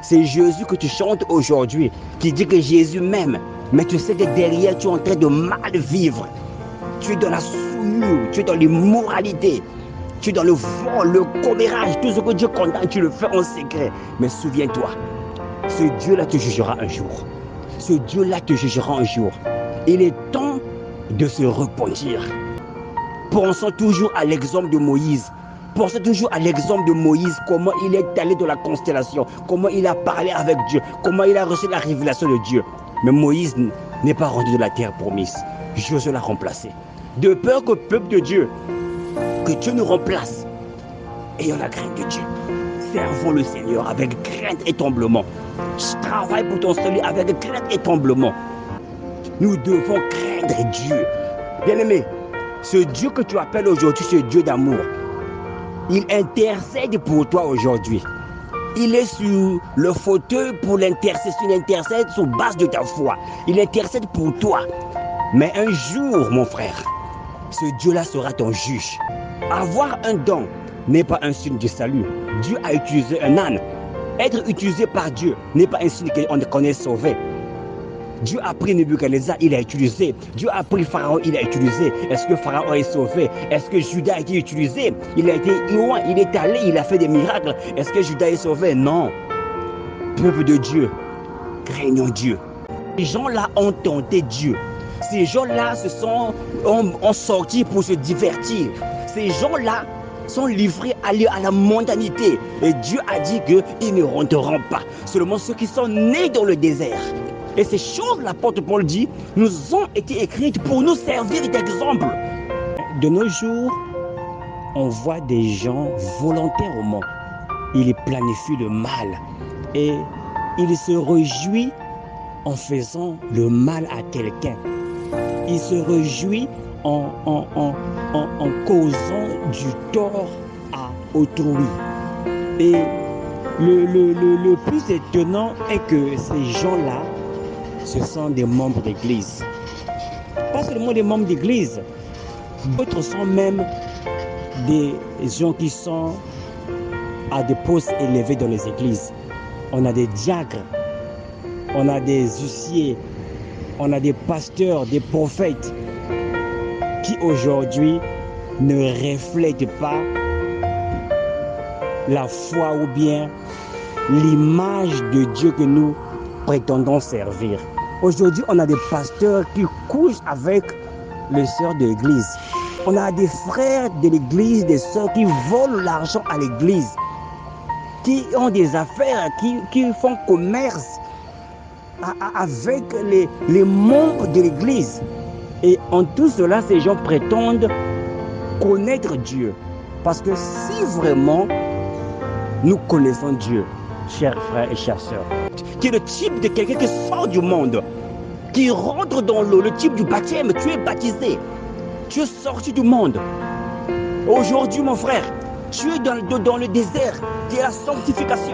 C'est Jésus que tu chantes aujourd'hui, qui dit que Jésus m'aime. Mais tu sais que derrière, tu es en train de mal vivre. Tu es dans la souillure, tu es dans l'immoralité, tu es dans le vol, le commérage. Tout ce que Dieu condamne, tu le fais en secret. Mais souviens-toi, ce Dieu-là te jugera un jour. Ce Dieu-là te jugera un jour. Il est temps de se repentir. Pensons toujours à l'exemple de Moïse. Pensez toujours à l'exemple de Moïse, comment il est allé dans la constellation, comment il a parlé avec Dieu, comment il a reçu la révélation de Dieu. Mais Moïse n'est pas rendu de la terre promise. Josué l'a remplacé. De peur que le peuple de Dieu, que Dieu nous remplace, ayons la crainte de Dieu. Servons le Seigneur avec crainte et tremblement. Travaille pour ton salut avec crainte et tremblement. Nous devons craindre Dieu. Bien-aimé, ce Dieu que tu appelles aujourd'hui, ce Dieu d'amour, il intercède pour toi aujourd'hui. Il est sur le fauteuil pour l'intercession. Il intercède sur base de ta foi. Il intercède pour toi. Mais un jour, mon frère, ce Dieu-là sera ton juge. Avoir un don n'est pas un signe de salut. Dieu a utilisé un âne. Être utilisé par Dieu n'est pas un signe qu'on est sauvé. Dieu a pris Nebuchadnezzar, il a utilisé. Dieu a pris Pharaon, il a utilisé. Est-ce que Pharaon est sauvé? Est-ce que Judas a été utilisé? Il a été loin, il est allé, il a fait des miracles. Est-ce que Judas est sauvé? Non. Peuple de Dieu, craignons Dieu. Ces gens-là ont tenté Dieu. Ces gens-là ont sorti pour se divertir. Ces gens-là sont livrés à la mondanité. Et Dieu a dit qu'ils ne rentreront pas. Seulement ceux qui sont nés dans le désert. Et ces choses, l'apôtre Paul dit, nous ont été écrites pour nous servir d'exemple. De nos jours, on voit des gens volontairement, ils planifient le mal et ils se réjouissent en faisant le mal à quelqu'un. Ils se réjouissent en causant du tort à autrui. Et le plus étonnant est que ces gens-là, ce sont des membres d'église. Pas seulement des membres d'église, d'autres sont même des gens qui sont à des postes élevés dans les églises. On a des diacres, on a des huissiers, on a des pasteurs, des prophètes qui aujourd'hui ne reflètent pas la foi ou bien l'image de Dieu que nous prétendons servir. Aujourd'hui, on a des pasteurs qui couchent avec les sœurs de l'église. On a des frères de l'église, des sœurs qui volent l'argent à l'église, qui ont des affaires, qui font commerce avec les membres de l'église. Et en tout cela, ces gens prétendent connaître Dieu. Parce que si vraiment nous connaissons Dieu, chers frères et chères sœurs, qui est le type de quelqu'un qui sort du monde, qui rentre dans l'eau, le type du baptême, tu es baptisé, tu es sorti du monde. Aujourd'hui, mon frère, tu es dans le désert, qui est la sanctification.